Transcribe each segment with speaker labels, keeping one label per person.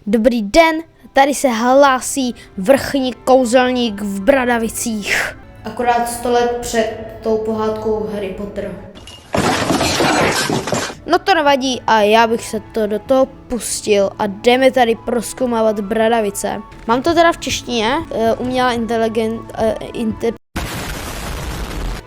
Speaker 1: Dobrý den, tady se hlásí vrchní kouzelník v Bradavicích. Akorát 100 let před tou pohádkou Harry Potter. No to nevadí a já bych se do toho pustil a jdeme tady prozkoumávat Bradavice. Mám to teda v češtině, umělá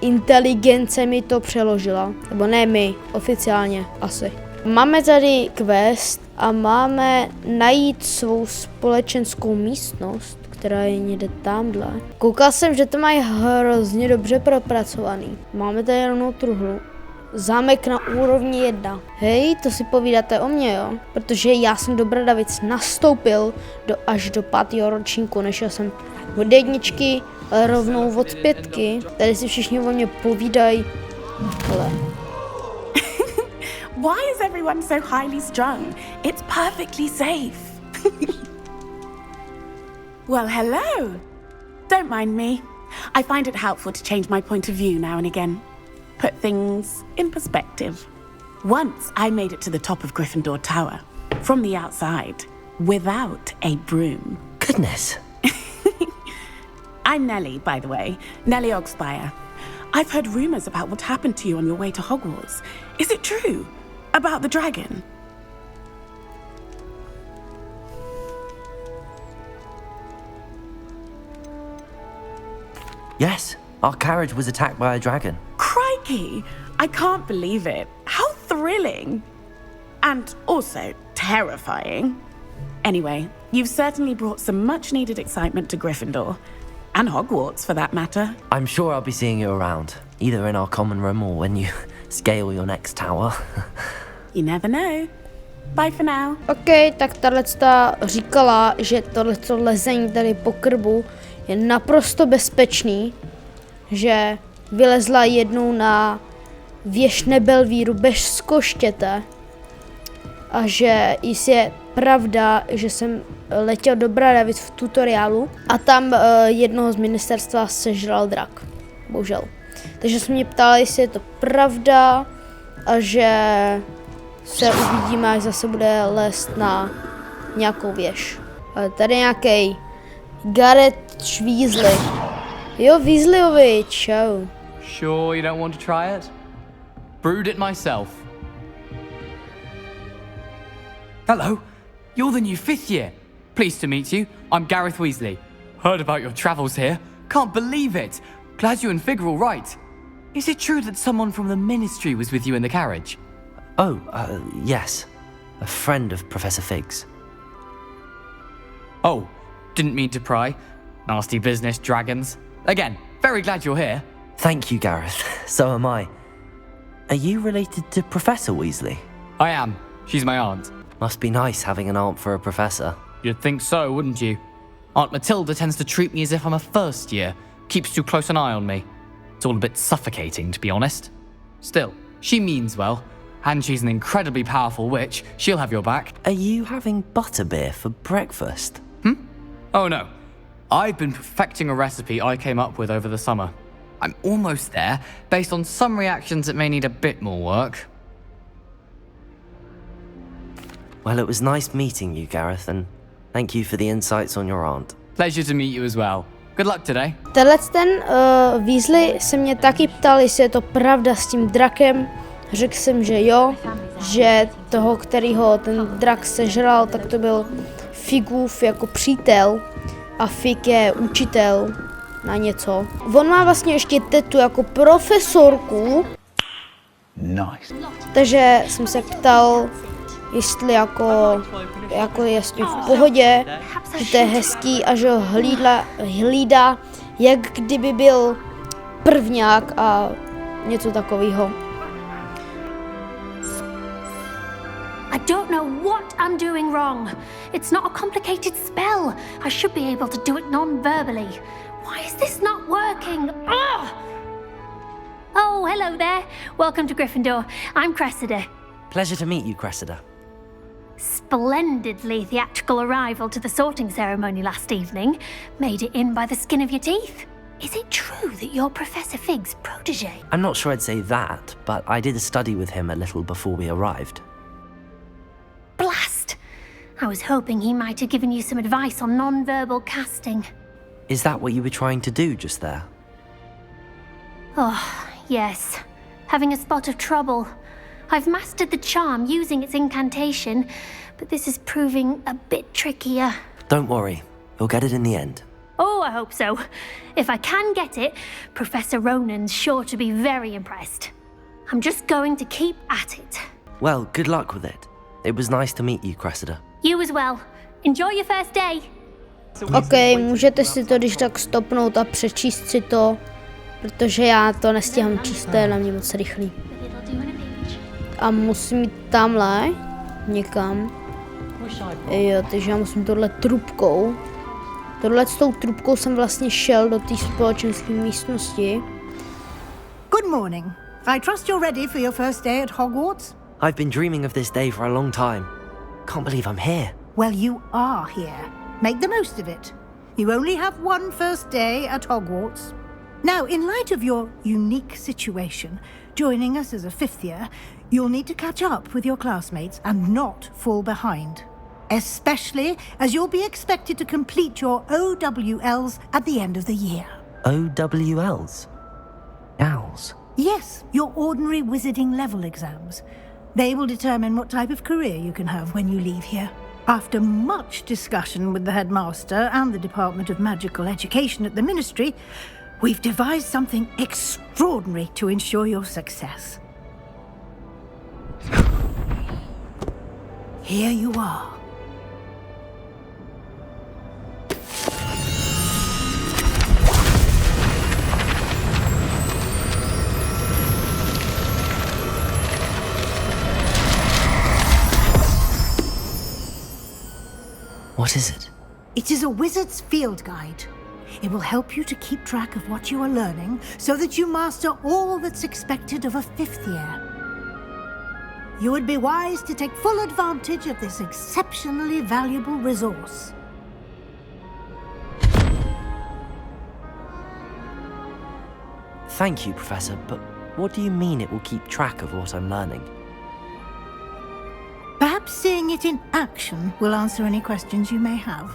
Speaker 1: inteligence mi to přeložila, nebo ne my, oficiálně asi. Máme tady quest a máme najít svou společenskou místnost, která je někde tamhle. Koukal jsem, že to mají hrozně dobře propracovaný. Máme tady rovnou truhlu. Zámek na úrovni 1. Hej, to si povídáte o mě, jo? Protože já jsem do Bradavic nastoupil až do 5. ročníku, nešel jsem od 1, ale rovnou od 5. Tady si všichni o mě povídají. Ale...
Speaker 2: Why is everyone so highly strung? It's perfectly safe. Well, hello. Don't mind me. I find it helpful to change my point of view now and again. Put things in perspective. Once I made it to the top of Gryffindor Tower, from the outside, without a broom.
Speaker 3: Goodness.
Speaker 2: I'm Nellie, by the way. Nellie Ogspire. I've heard rumors about what happened to you on your way to Hogwarts. Is it true? About the dragon?
Speaker 3: Yes, our carriage was attacked by a dragon.
Speaker 2: Crikey! I can't believe it. How thrilling! And also terrifying. Anyway, you've certainly brought some much-needed excitement to Gryffindor. And Hogwarts, for that matter.
Speaker 3: I'm sure I'll be seeing you around, either in our common room or when you scale your next tower.
Speaker 2: You never know. Bye for now.
Speaker 1: OK, tak tahleta říkala, že tohleto lezení tady po krbu je naprosto bezpečný, že vylezla jednou na věž Nebelvíru bez koštěte a že je pravda, že jsem letěl do Bradavic v tutoriálu a tam jednoho z ministerstva sežral drak. Bohužel. Takže se mě ptala, jestli je to pravda a že se uvidíme, až zase bude lézt na nějakou věž. Ale tady nějaký Gareth Weasley. Jo, Weasleyovi, čau.
Speaker 4: Sure you don't want to try it? Brewed it myself. Hello, you're the new 5th year. Pleased to meet you. I'm Gareth Weasley. Heard about your travels here. Can't believe it. Glad you and Fig are all right. Is it true that someone from the ministry was with you in the carriage?
Speaker 3: Oh, yes. A friend of Professor Fig's.
Speaker 4: Oh, didn't mean to pry. Nasty business, dragons. Again, very glad you're here.
Speaker 3: Thank you, Gareth. So am I. Are you related to Professor Weasley?
Speaker 4: I am. She's my aunt.
Speaker 3: Must be nice having an aunt for a professor.
Speaker 4: You'd think so, wouldn't you? Aunt Matilda tends to treat me as if I'm a first year. Keeps too close an eye on me. It's all a bit suffocating, to be honest. Still, she means well. And she's an incredibly powerful witch. She'll have your back.
Speaker 3: Are you having butterbeer for breakfast?
Speaker 4: Oh no. I've been perfecting a recipe I came up with over the summer. I'm almost there, based on some reactions that may need a bit more work.
Speaker 3: Well, it was nice meeting you, Gareth, and thank you for the insights on your aunt.
Speaker 4: Pleasure to meet you as well. Good luck today.
Speaker 1: Ten Weasley se mě taky ptal, jestli je to pravda s tím drakem. Řekl jsem, že jo, že toho, kterýho ten drak sežral, tak to byl Figův jako přítel a Fig je učitel na něco. On má vlastně ještě tetu jako profesorku.
Speaker 5: Nice.
Speaker 1: Takže jsem se ptal, jestli jako je s tím v pohodě, že to je hezký a že ho hlídá, jak kdyby byl prvňák a něco takového.
Speaker 6: I don't know what I'm doing wrong. It's not a complicated spell. I should be able to do it non-verbally. Why is this not working? Ugh! Oh, hello there. Welcome to Gryffindor. I'm Cressida.
Speaker 3: Pleasure to meet you, Cressida.
Speaker 6: Splendidly theatrical arrival to the sorting ceremony last evening. Made it in by the skin of your teeth. Is it true that you're Professor Fig's protege?
Speaker 3: I'm not sure I'd say that, but I did study with him a little before we arrived.
Speaker 6: Blast! I was hoping he might have given you some advice on non-verbal casting.
Speaker 3: Is that what you were trying to do just there?
Speaker 6: Oh, yes. Having a spot of trouble. I've mastered the charm using its incantation, but this is proving a bit trickier.
Speaker 3: Don't worry, you'll get it in the end.
Speaker 6: Oh, I hope so. If I can get it, Professor Ronan's sure to be very impressed. I'm just going to keep at it.
Speaker 3: Well, good luck with it. It was nice to meet you, Cressida.
Speaker 6: You as well. Enjoy your first day.
Speaker 1: OK, můžete si to když tak stopnout a přečíst si to, protože já to nestíhám číst, to je na mě moc rychlý. A musím jít tamhle, někam. Jo, takže já musím tohle trubkou. Tohle s tou trubkou jsem vlastně šel do té společenské místnosti.
Speaker 7: Good morning. I trust you're ready for your first day at Hogwarts?
Speaker 3: I've been dreaming of this day for a long time. Can't believe I'm here.
Speaker 7: Well, you are here. Make the most of it. You only have one first day at Hogwarts. Now, in light of your unique situation, joining us as a fifth year, you'll need to catch up with your classmates and not fall behind. Especially as you'll be expected to complete your OWLs at the end of the year.
Speaker 3: OWLs? Owls?
Speaker 7: Yes, your ordinary wizarding level exams. They will determine what type of career you can have when you leave here. After much discussion with the headmaster and the Department of Magical Education at the Ministry, we've devised something extraordinary to ensure your success. Here you are.
Speaker 3: What is it?
Speaker 7: It is a wizard's field guide. It will help you to keep track of what you are learning so that you master all that's expected of a fifth year. You would be wise to take full advantage of this exceptionally valuable resource.
Speaker 3: Thank you, Professor, but what do you mean it will keep track of what I'm learning?
Speaker 7: Perhaps seeing it in action will answer any questions you may have.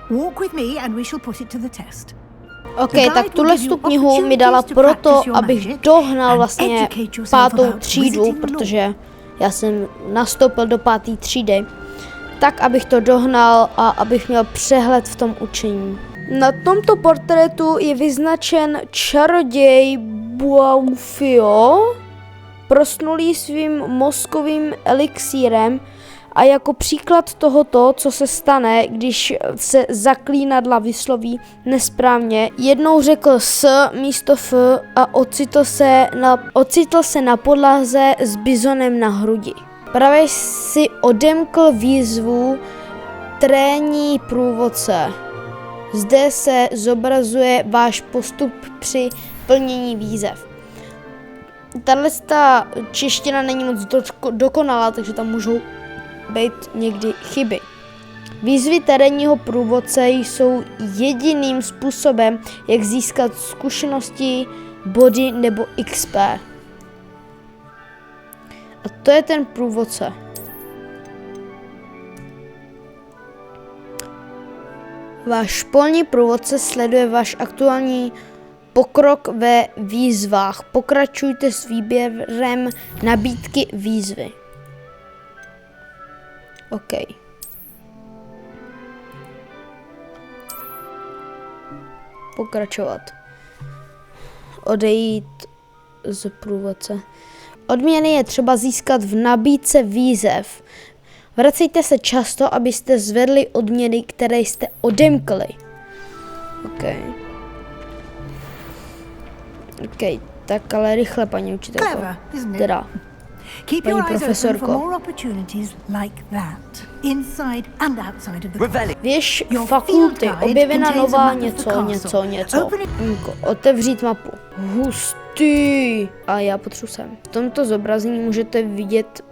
Speaker 7: Walk with me and we shall put it to the test.
Speaker 1: OK, tak tuhle tu knihu mi dala proto, abych dohnal vlastně 5. třídu, protože já jsem nastoupil do 5. třídy, tak abych to dohnal a abych měl přehled v tom učení. Na tomto portrétu je vyznačen čaroděj Buaufio, prosnulý svým mozkovým elixírem, a jako příklad tohoto, co se stane, když se zaklínadla vysloví nesprávně, jednou řekl s místo f a ocitl se na podlaze s bizonem na hrudi. Právě si odemkl výzvu tréní průvodce. Zde se zobrazuje váš postup při plnění výzev. Tahle čeština není moc dokonalá, takže tam můžou být někdy chyby. Výzvy terénního průvodce jsou jediným způsobem, jak získat zkušenosti, body nebo XP. A to je ten průvodce. Váš školní průvodce sleduje váš aktuální pokrok ve výzvách. Pokračujte s výběrem nabídky výzvy. OK. Pokračovat. Odejít z průvodce. Odměny je třeba získat v nabídce výzev. Vracejte se často, abyste zvedli odměny, které jste odemkli. OK, tak ale rychle, paní učitelko. Teda.
Speaker 7: Keep your eyes open for more opportunities like that, inside and outside of the
Speaker 1: Věž fakulty, objevena nová něco. Otevřít mapu. Hustý. A já potřebuji sem. V tomto zobrazení můžete vidět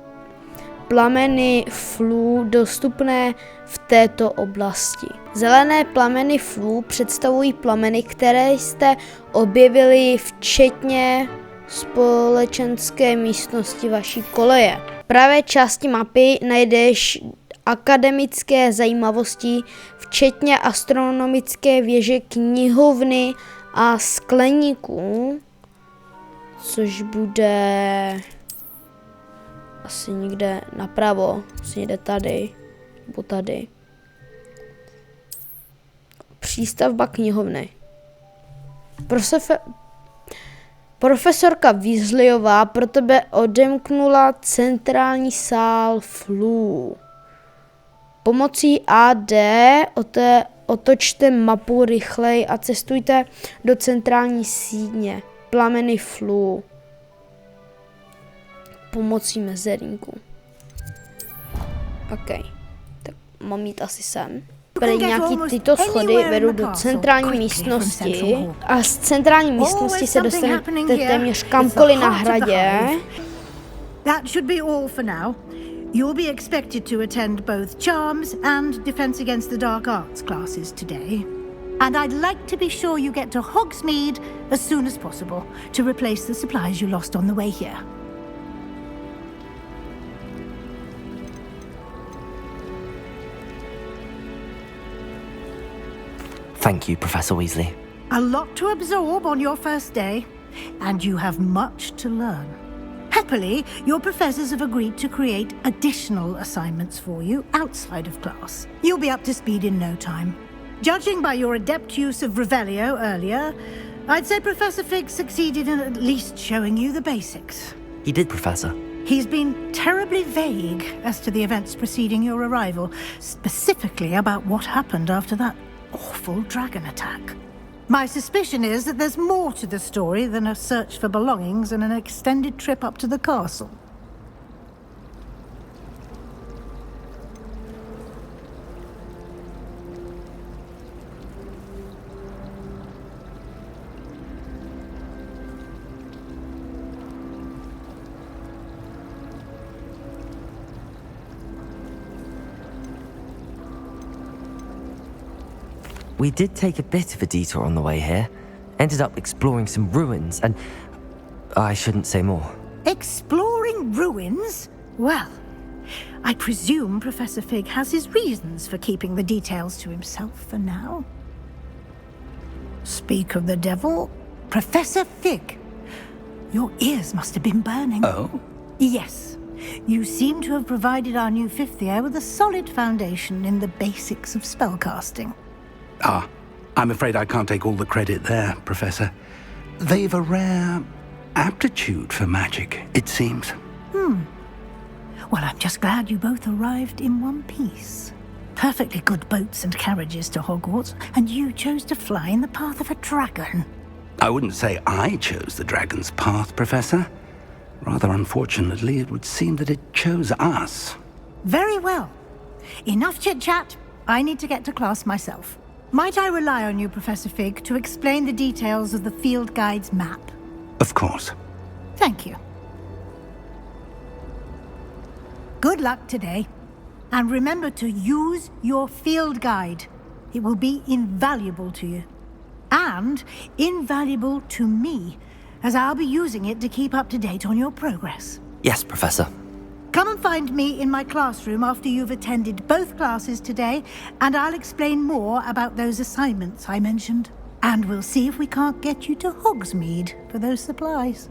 Speaker 1: plameny flů dostupné v této oblasti. Zelené plameny flů představují plameny, které jste objevili včetně společenské místnosti vaší koleje. V pravé části mapy najdeš akademické zajímavosti, včetně astronomické věže, knihovny a skleníků, což bude asi někde napravo, asi někde tady, nebo tady. Přístavba knihovny. Profesorka Weasleyová pro tebe odemknula centrální sál Flu. Pomocí AD otočte mapu rychleji a cestujte do centrální síně. Plameny Flu. Pomocí mezerníku. OK. Tak mám jít asi sem. Tady nějaký tyto schody vedou do centrální místnosti a z centrální místnosti se dostanete téměř kamkoliv na hradě.
Speaker 7: That should be all for now. You'll be expected to attend both Charms and Defense Against the Dark Arts classes today. And I'd like to be sure you get to Hogsmeade as soon as possible to replace the supplies you lost on the way here.
Speaker 3: Thank you, Professor Weasley.
Speaker 7: A lot to absorb on your first day, and you have much to learn. Happily, your professors have agreed to create additional assignments for you outside of class. You'll be up to speed in no time. Judging by your adept use of Revelio earlier, I'd say Professor Fig succeeded in at least showing you the basics.
Speaker 3: He did, Professor.
Speaker 7: He's been terribly vague as to the events preceding your arrival, specifically about what happened after that awful dragon attack. My suspicion is that there's more to the story than a search for belongings and an extended trip up to the castle.
Speaker 3: We did take a bit of a detour on the way here. Ended up exploring some ruins and... I shouldn't say more.
Speaker 7: Exploring ruins? Well, I presume Professor Fig has his reasons for keeping the details to himself for now. Speak of the devil, Professor Fig. Your ears must have been burning.
Speaker 5: Oh?
Speaker 7: Yes. You seem to have provided our new fifth year with a solid foundation in the basics of spellcasting.
Speaker 5: Ah, I'm afraid I can't take all the credit there, Professor. They've a rare aptitude for magic, it seems.
Speaker 7: Well, I'm just glad you both arrived in one piece. Perfectly good boats and carriages to Hogwarts, and you chose to fly in the path of a dragon.
Speaker 5: I wouldn't say I chose the dragon's path, Professor. Rather unfortunately, it would seem that it chose us.
Speaker 7: Very well. Enough chit-chat. I need to get to class myself. Might I rely on you, Professor Fig, to explain the details of the field guide's map?
Speaker 5: Of course.
Speaker 7: Thank you. Good luck today. And remember to use your field guide. It will be invaluable to you. And invaluable to me, as I'll be using it to keep up to date on your progress.
Speaker 3: Yes, Professor.
Speaker 7: Come and find me in my classroom after you've attended both classes today, and I'll explain more about those assignments I mentioned. And we'll see if we can't get you to Hogsmeade for those supplies.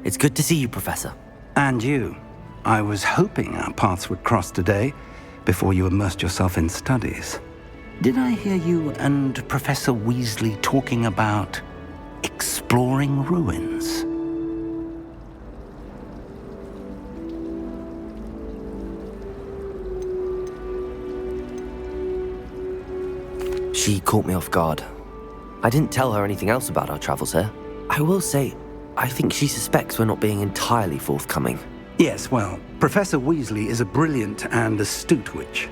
Speaker 3: It's good to see you, Professor.
Speaker 5: And you. I was hoping our paths would cross today, before you immersed yourself in studies. Did I hear you and Professor Weasley talking about exploring ruins?
Speaker 3: She caught me off guard. I didn't tell her anything else about our travels here. I will say, I think she suspects we're not being entirely forthcoming.
Speaker 5: Yes, well, Professor Weasley is a brilliant and astute witch.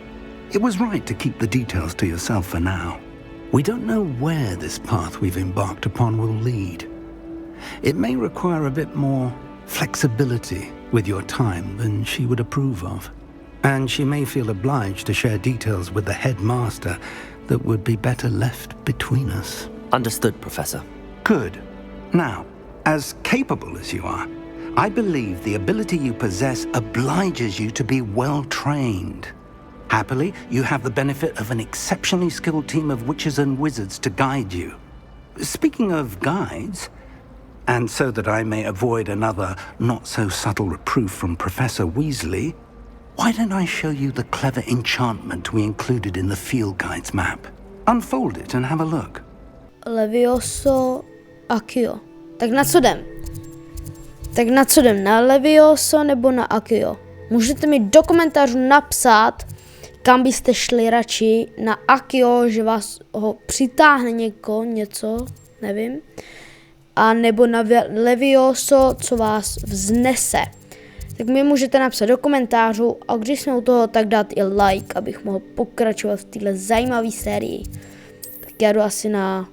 Speaker 5: It was right to keep the details to yourself for now. We don't know where this path we've embarked upon will lead. It may require a bit more flexibility with your time than she would approve of. And she may feel obliged to share details with the headmaster that would be better left between us.
Speaker 3: Understood, Professor.
Speaker 5: Good. Now, as capable as you are, I believe the ability you possess obliges you to be well trained. Happily, you have the benefit of an exceptionally skilled team of witches and wizards to guide you. Speaking of guides, and so that I may avoid another not-so-subtle reproof from Professor Weasley, why don't I show you the clever enchantment we included in the field guide's map? Unfold it and have a look.
Speaker 1: Levioso Accio. Tak na co jdem? Tak na co jdem? Na Levioso nebo na Accio? Můžete mi do komentářů napsat, kam byste šli radši. Na Accio, že vás ho přitáhne něco, nevím. A nebo na Levioso, co vás vznese. Tak mi můžete napsat do komentářů a když jsme u toho, tak dát i like, abych mohl pokračovat v téhle zajímavé sérii. Tak já jdu asi na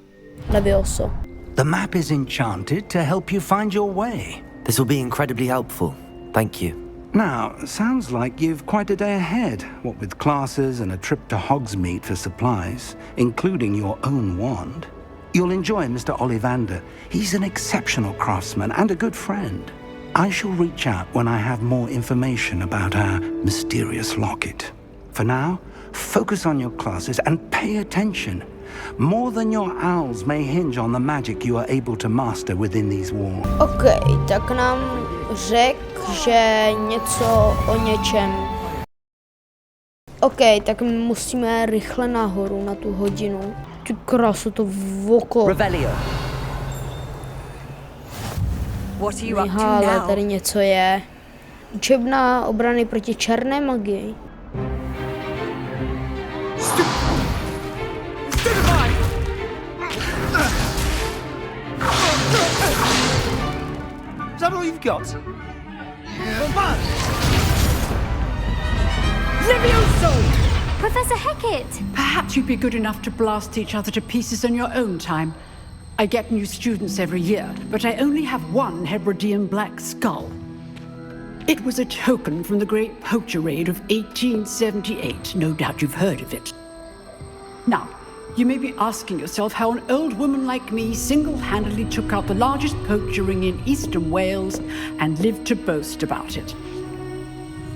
Speaker 1: Levioso.
Speaker 5: The map is enchanted to help you find your way.
Speaker 3: This will be incredibly helpful. Thank you.
Speaker 5: Now, sounds like you've quite a day ahead, what with classes and a trip to Hogsmeade for supplies, including your own wand. You'll enjoy Mr. Ollivander. He's an exceptional craftsman and a good friend. I shall reach out when I have more information about our mysterious locket. For now, focus on your classes and pay attention. More than your owls may hinge on the magic you are able to master within these walls.
Speaker 1: OK, tak nám řekl, že něco o něčem. OK, tak musíme rychle nahoru na tu hodinu. Ty krásu, to voko.
Speaker 8: Revelio. What are you up to
Speaker 1: Ale
Speaker 8: now?
Speaker 1: tady něco je. Učebna obrany proti černé magii.
Speaker 9: Is that all you've got?
Speaker 2: Levioso!
Speaker 6: Professor Hecat!
Speaker 10: Perhaps you'd be good enough to blast each other to pieces in your own time. I get new students every year, but I only have one Hebridean black skull. It was a token from the Great Poacher Raid of 1878. No doubt you've heard of it. Now, you may be asking yourself how an old woman like me single-handedly took out the largest poacher ring in eastern Wales and lived to boast about it.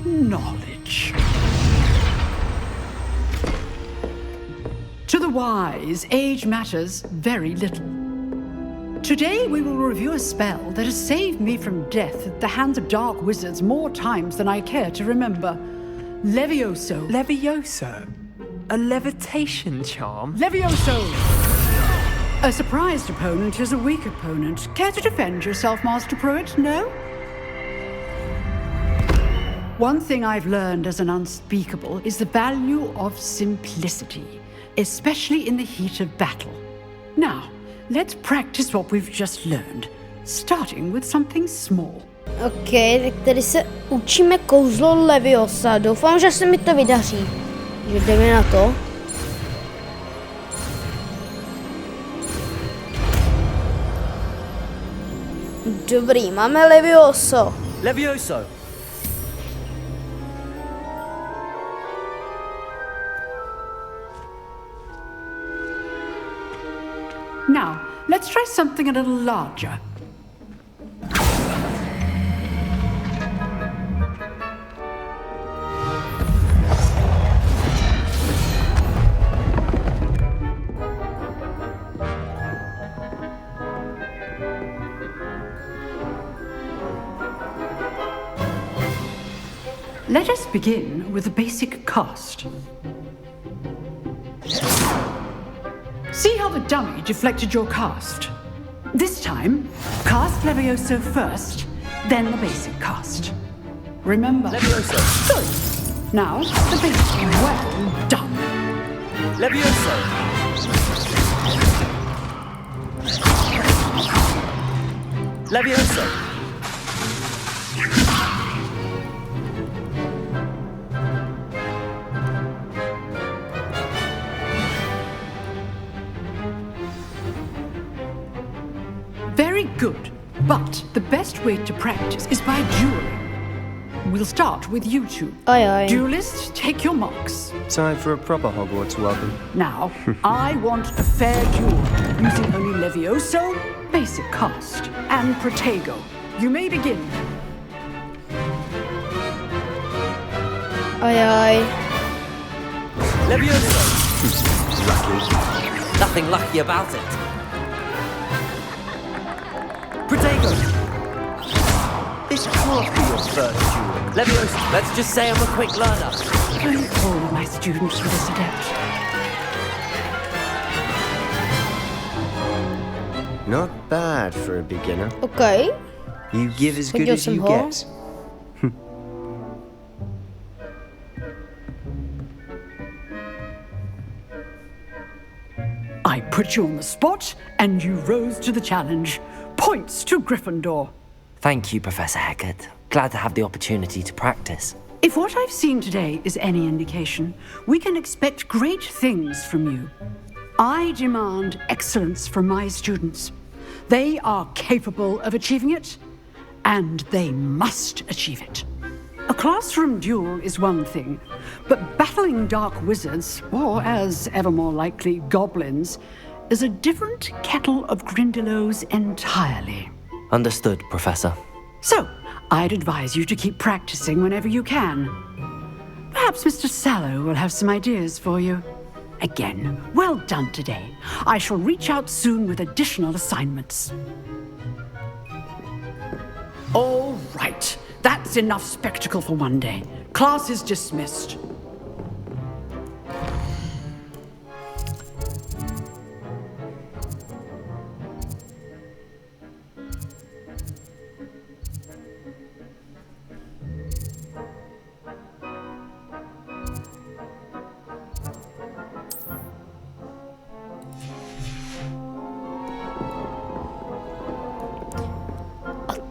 Speaker 10: Knowledge. To the wise, age matters very little. Today we will review a spell that has saved me from death at the hands of dark wizards more times than I care to remember. Levioso.
Speaker 9: Levioso? A levitation charm?
Speaker 10: Levioso! A surprised opponent is a weak opponent. Care to defend yourself, Master Pruitt? No? One thing I've learned as an unspeakable is the value of simplicity, especially in the heat of battle. Now, let's practice what we've just learned, starting with something small.
Speaker 1: OK, tak tady se učíme kouzlo Leviosa. Doufám, že se mi to vydaří. Že jdeme na to. Dobrý, máme Levioso.
Speaker 8: Levioso.
Speaker 10: Now, let's try something a little larger. Let us begin with the basic cast. See how the dummy deflected your cast? This time, cast Levioso first, then the basic cast. Remember?
Speaker 8: Levioso.
Speaker 10: Good. Now, the basic. Well done.
Speaker 8: Levioso. Levioso.
Speaker 10: Very good. But the best way to practice is by dueling. We'll start with you two.
Speaker 1: Aye, aye.
Speaker 10: Duelists, take your marks.
Speaker 9: Time for a proper Hogwarts welcome.
Speaker 10: Now, I want a fair duel, using only Levioso, basic cast, and Protego. You may begin.
Speaker 1: Ajaj.
Speaker 8: Levioso!
Speaker 3: Nothing lucky about it.
Speaker 8: Protego! This can't be your first duel.
Speaker 3: Levioso, let's just say I'm a quick learner.
Speaker 10: Only all of my students were this adept.
Speaker 11: Not bad for a beginner.
Speaker 1: OK.
Speaker 11: You give as good
Speaker 1: Viděl
Speaker 11: as
Speaker 1: jsem
Speaker 11: you
Speaker 1: ho.
Speaker 11: get.
Speaker 10: I put you on the spot, and you rose to the challenge. Points to Gryffindor.
Speaker 3: Thank you, Professor Hecat. Glad to have the opportunity to practice.
Speaker 10: If what I've seen today is any indication, we can expect great things from you. I demand excellence from my students. They are capable of achieving it, and they must achieve it. A classroom duel is one thing, but battling dark wizards, or as ever more likely, goblins, is a different kettle of Grindylows entirely.
Speaker 3: Understood, Professor.
Speaker 10: So, I'd advise you to keep practicing whenever you can. Perhaps Mr. Sallow will have some ideas for you. Again, well done today. I shall reach out soon with additional assignments. All right. That's enough spectacle for one day. Class is dismissed.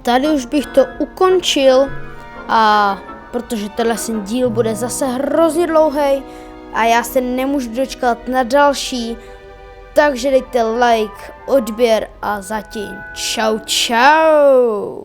Speaker 1: Tady už bych to ukončil, a protože tenhle díl bude zase hrozně dlouhý a já se nemůžu dočkat na další, takže dejte like, odběr a zatím čau čau.